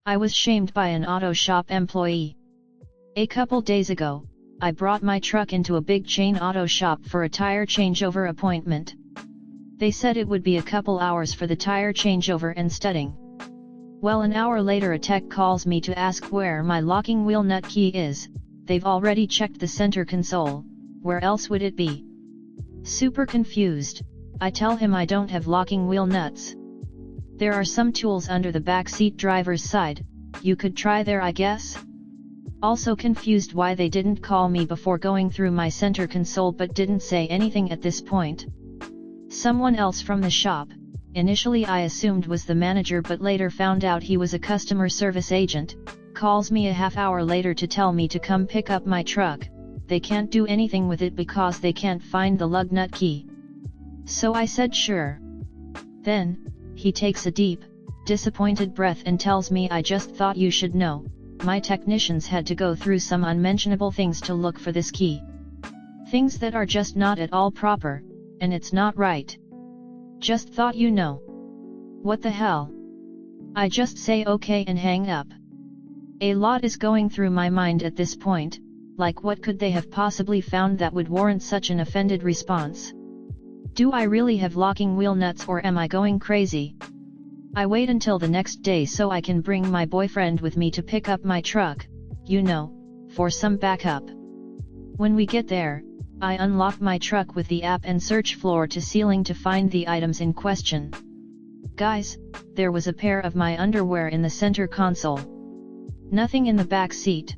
I was shamed by an auto shop employee. A couple days ago, I brought my truck into a big chain auto shop for a tire changeover appointment. They said it would be a couple hours for the tire changeover and studding. Well, an hour later a tech calls me to ask where my locking wheel nut key is. They've already checked the center console, where else would it be? Super confused, I tell him I don't have locking wheel nuts. There are some tools under the back seat driver's side, you could try there I guess? Also confused why they didn't call me before going through my center console but didn't say anything at this point. Someone else from the shop, initially I assumed was the manager but later found out he was a customer service agent, calls me a half hour later to tell me to come pick up my truck. They can't do anything with it because they can't find the lug nut key. So I said sure. Then, he takes a deep, disappointed breath and tells me I just thought you should know, my technicians had to go through some unmentionable things to look for this key. Things that are just not at all proper, and it's not right. Just thought you know. What the hell? I just say okay and hang up. A lot is going through my mind at this point, like what could they have possibly found that would warrant such an offended response? Do I really have locking wheel nuts or am I going crazy? I wait until the next day so I can bring my boyfriend with me to pick up my truck, you know, for some backup. When we get there, I unlock my truck with the app and search floor to ceiling to find the items in question. Guys, there was a pair of my underwear in the center console. Nothing in the back seat.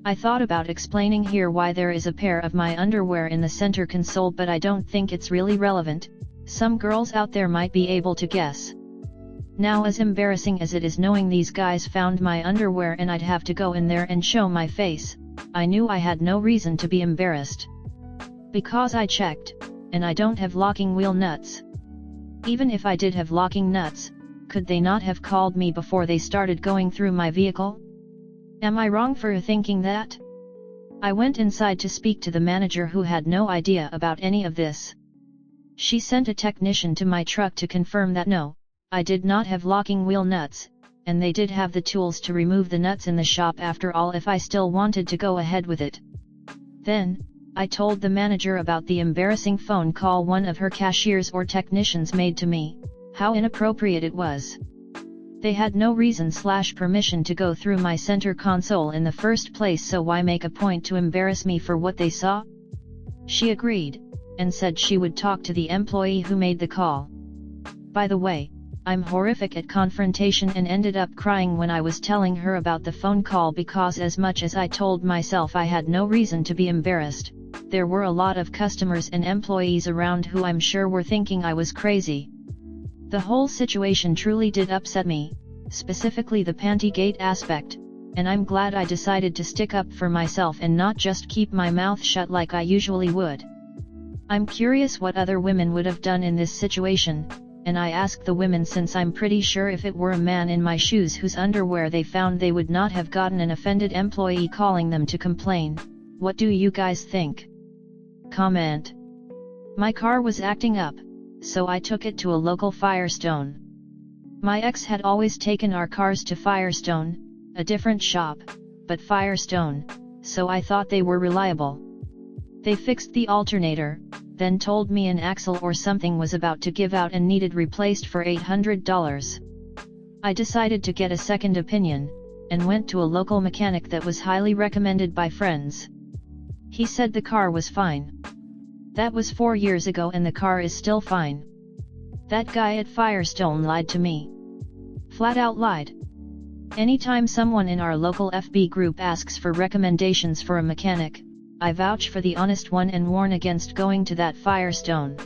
I thought about explaining here why there is a pair of my underwear in the center console, but I don't think it's really relevant. Some girls out there might be able to guess. Now, as embarrassing as it is knowing these guys found my underwear and I'd have to go in there and show my face, I knew I had no reason to be embarrassed. Because I checked, and I don't have locking wheel nuts. Even if I did have locking nuts, could they not have called me before they started going through my vehicle? Am I wrong for thinking that? I went inside to speak to the manager who had no idea about any of this. She sent a technician to my truck to confirm that no, I did not have locking wheel nuts, and they did have the tools to remove the nuts in the shop after all if I still wanted to go ahead with it. Then, I told the manager about the embarrassing phone call one of her cashiers or technicians made to me, how inappropriate it was. They had no reason/permission to go through my center console in the first place, so why make a point to embarrass me for what they saw? She agreed, and said she would talk to the employee who made the call. By the way, I'm horrific at confrontation and ended up crying when I was telling her about the phone call because as much as I told myself I had no reason to be embarrassed, there were a lot of customers and employees around who I'm sure were thinking I was crazy. The whole situation truly did upset me, specifically the Pantygate aspect, and I'm glad I decided to stick up for myself and not just keep my mouth shut like I usually would. I'm curious what other women would have done in this situation, and I ask the women since I'm pretty sure if it were a man in my shoes whose underwear they found they would not have gotten an offended employee calling them to complain. What do you guys think? Comment. My car was acting up, so I took it to a local Firestone. My ex had always taken our cars to Firestone, a different shop, but Firestone, so I thought they were reliable. They fixed the alternator, then told me an axle or something was about to give out and needed replaced for $800. I decided to get a second opinion, and went to a local mechanic that was highly recommended by friends. He said the car was fine. That was 4 years ago and the car is still fine. That guy at Firestone lied to me. Flat out lied. Anytime someone in our local FB group asks for recommendations for a mechanic, I vouch for the honest one and warn against going to that Firestone.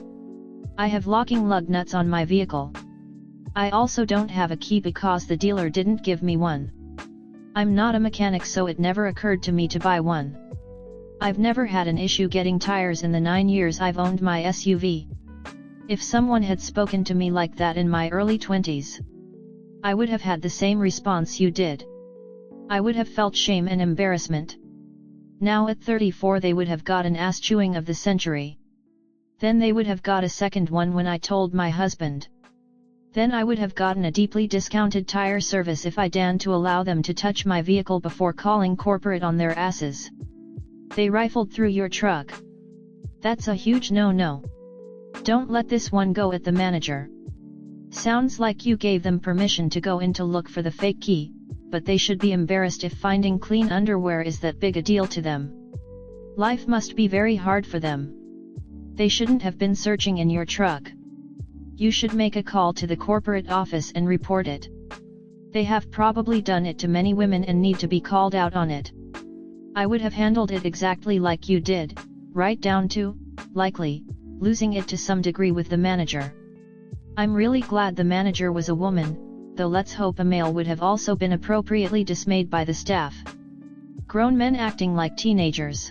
I have locking lug nuts on my vehicle. I also don't have a key because the dealer didn't give me one. I'm not a mechanic, so it never occurred to me to buy one. I've never had an issue getting tires in the 9 years I've owned my SUV. If someone had spoken to me like that in my early 20s, I would have had the same response you did. I would have felt shame and embarrassment. Now at 34 they would have got an ass chewing of the century. Then they would have got a second one when I told my husband. Then I would have gotten a deeply discounted tire service if I deigned to allow them to touch my vehicle before calling corporate on their asses. They rifled through your truck. That's a huge no-no. Don't let this one go at the manager. Sounds like you gave them permission to go in to look for the fake key, but they should be embarrassed if finding clean underwear is that big a deal to them. Life must be very hard for them. They shouldn't have been searching in your truck. You should make a call to the corporate office and report it. They have probably done it to many women and need to be called out on it. I would have handled it exactly like you did, right down to, likely, losing it to some degree with the manager. I'm really glad the manager was a woman, though let's hope a male would have also been appropriately dismayed by the staff. Grown men acting like teenagers.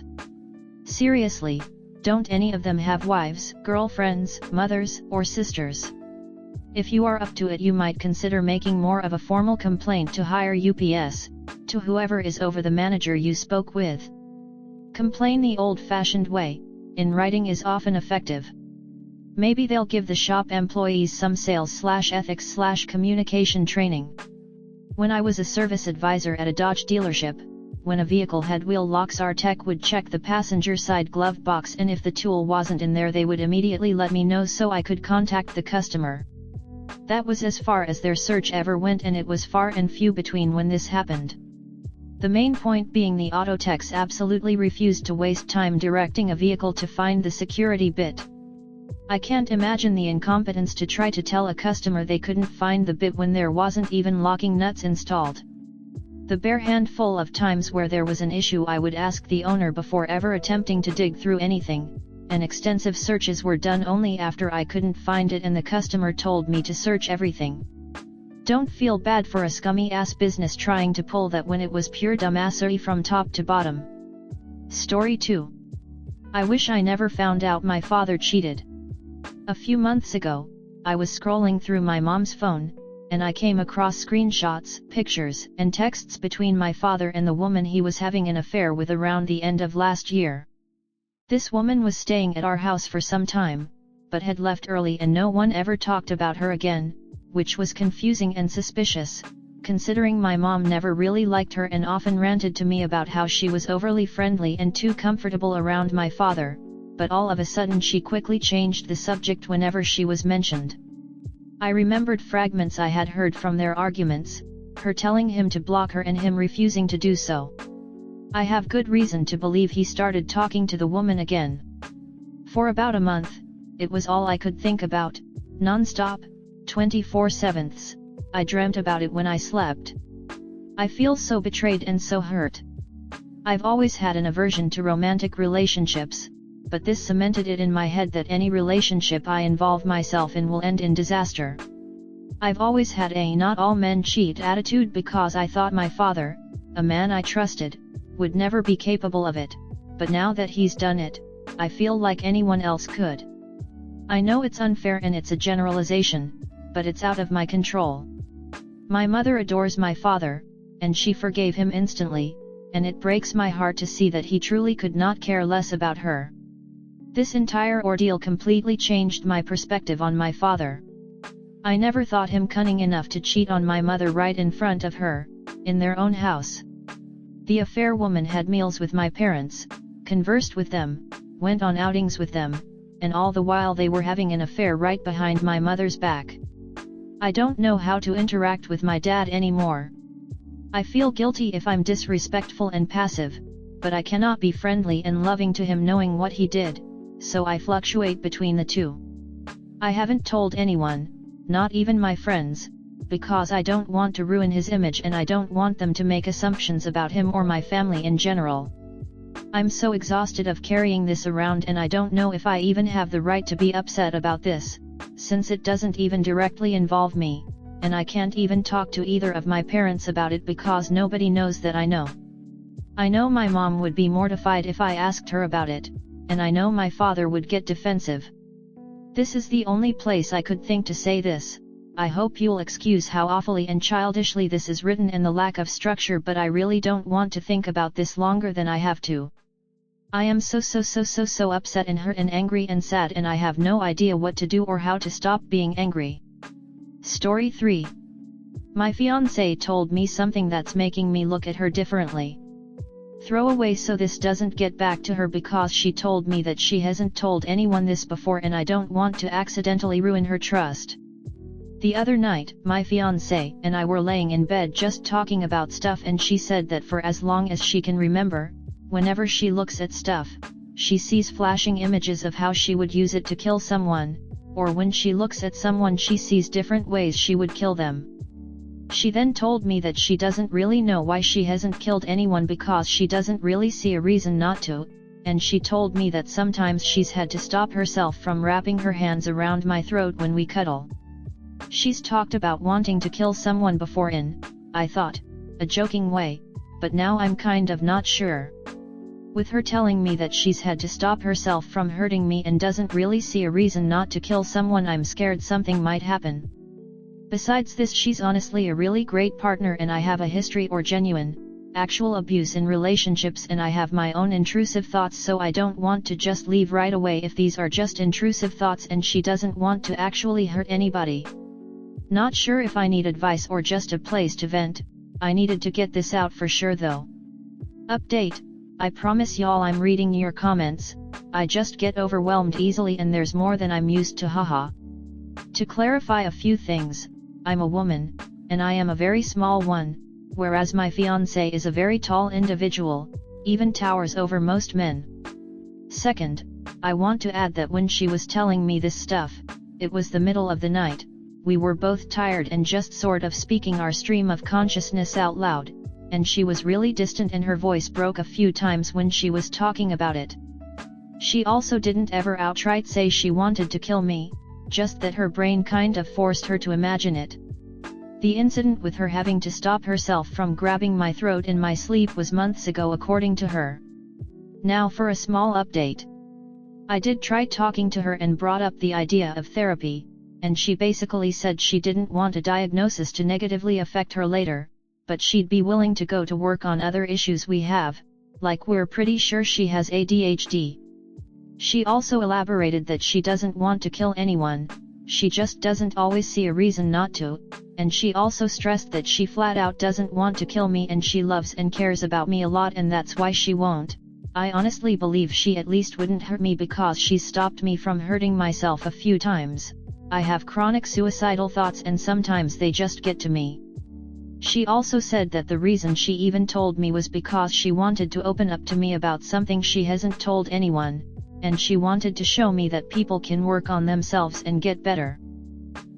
Seriously, don't any of them have wives, girlfriends, mothers, or sisters? If you are up to it, you might consider making more of a formal complaint to higher UPS, to whoever is over the manager you spoke with. Complain the old-fashioned way, in writing is often effective. Maybe they'll give the shop employees some sales/ethics/communication training. When I was a service advisor at a Dodge dealership, when a vehicle had wheel locks, our tech would check the passenger side glove box, and if the tool wasn't in there they would immediately let me know so I could contact the customer. That was as far as their search ever went, and it was far and few between when this happened. The main point being the auto techs absolutely refused to waste time directing a vehicle to find the security bit. I can't imagine the incompetence to try to tell a customer they couldn't find the bit when there wasn't even locking nuts installed. The bare handful of times where there was an issue, I would ask the owner before ever attempting to dig through anything, and extensive searches were done only after I couldn't find it and the customer told me to search everything. Don't feel bad for a scummy-ass business trying to pull that when it was pure dumbassery from top to bottom. Story 2. I wish I never found out my father cheated. A few months ago, I was scrolling through my mom's phone, and I came across screenshots, pictures, and texts between my father and the woman he was having an affair with around the end of last year. This woman was staying at our house for some time, but had left early and no one ever talked about her again, which was confusing and suspicious, considering my mom never really liked her and often ranted to me about how she was overly friendly and too comfortable around my father, but all of a sudden she quickly changed the subject whenever she was mentioned. I remembered fragments I had heard from their arguments, her telling him to block her and him refusing to do so. I have good reason to believe he started talking to the woman again. For about a month, it was all I could think about, non-stop, 24/7. I dreamt about it when I slept. I feel so betrayed and so hurt. I've always had an aversion to romantic relationships, but this cemented it in my head that any relationship I involve myself in will end in disaster. I've always had a not all men cheat attitude because I thought my father, a man I trusted, would never be capable of it, but now that he's done it, I feel like anyone else could. I know it's unfair and it's a generalization, but it's out of my control. My mother adores my father, and she forgave him instantly, and it breaks my heart to see that he truly could not care less about her. This entire ordeal completely changed my perspective on my father. I never thought him cunning enough to cheat on my mother right in front of her, in their own house. The affair woman had meals with my parents, conversed with them, went on outings with them, and all the while they were having an affair right behind my mother's back. I don't know how to interact with my dad anymore. I feel guilty if I'm disrespectful and passive, but I cannot be friendly and loving to him knowing what he did, so I fluctuate between the two. I haven't told anyone, not even my friends, because I don't want to ruin his image and I don't want them to make assumptions about him or my family in general. I'm so exhausted of carrying this around and I don't know if I even have the right to be upset about this, since it doesn't even directly involve me, and I can't even talk to either of my parents about it because nobody knows that I know. I know my mom would be mortified if I asked her about it, and I know my father would get defensive. This is the only place I could think to say this. I hope you'll excuse how awfully and childishly this is written and the lack of structure, but I really don't want to think about this longer than I have to. I am so upset and hurt and angry and sad, and I have no idea what to do or how to stop being angry. Story 3. My fiancé told me something that's making me look at her differently. Throw away so this doesn't get back to her because she told me that she hasn't told anyone this before and I don't want to accidentally ruin her trust. The other night, my fiancé and I were laying in bed just talking about stuff and she said that for as long as she can remember, whenever she looks at stuff, she sees flashing images of how she would use it to kill someone, or when she looks at someone she sees different ways she would kill them. She then told me that she doesn't really know why she hasn't killed anyone because she doesn't really see a reason not to, and she told me that sometimes she's had to stop herself from wrapping her hands around my throat when we cuddle. She's talked about wanting to kill someone before in, I thought, a joking way, but now I'm kind of not sure. With her telling me that she's had to stop herself from hurting me and doesn't really see a reason not to kill someone, I'm scared something might happen. Besides this, she's honestly a really great partner and I have a history or genuine, actual abuse in relationships and I have my own intrusive thoughts, so I don't want to just leave right away if these are just intrusive thoughts and she doesn't want to actually hurt anybody. Not sure if I need advice or just a place to vent. I needed to get this out for sure though. Update. I promise y'all I'm reading your comments. I just get overwhelmed easily and there's more than I'm used to, haha. To clarify a few things, I'm a woman, and I am a very small one, whereas my fiancé is a very tall individual, even towers over most men. Second, I want to add that when she was telling me this stuff, it was the middle of the night, we were both tired and just sort of speaking our stream of consciousness out loud, and she was really distant and her voice broke a few times when she was talking about it. She also didn't ever outright say she wanted to kill me, just that her brain kind of forced her to imagine it. The incident with her having to stop herself from grabbing my throat in my sleep was months ago according to her. Now for a small update. I did try talking to her and brought up the idea of therapy, and she basically said she didn't want a diagnosis to negatively affect her later, but she'd be willing to go to work on other issues we have, like we're pretty sure she has ADHD. She also elaborated that she doesn't want to kill anyone, she just doesn't always see a reason not to, and she also stressed that she flat out doesn't want to kill me and she loves and cares about me a lot and that's why she won't. I honestly believe she at least wouldn't hurt me because she's stopped me from hurting myself a few times. I have chronic suicidal thoughts and sometimes they just get to me. She also said that the reason she even told me was because she wanted to open up to me about something she hasn't told anyone, and she wanted to show me that people can work on themselves and get better.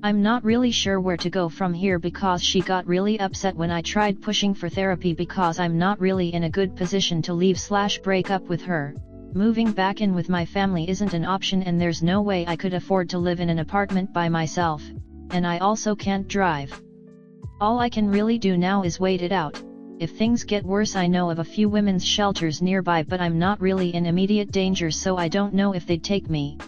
I'm not really sure where to go from here because she got really upset when I tried pushing for therapy because I'm not really in a good position to leave/break up with her. Moving back in with my family isn't an option and there's no way I could afford to live in an apartment by myself, and I also can't drive. All I can really do now is wait it out. If things get worse, I know of a few women's shelters nearby, but I'm not really in immediate danger, so I don't know if they'd take me.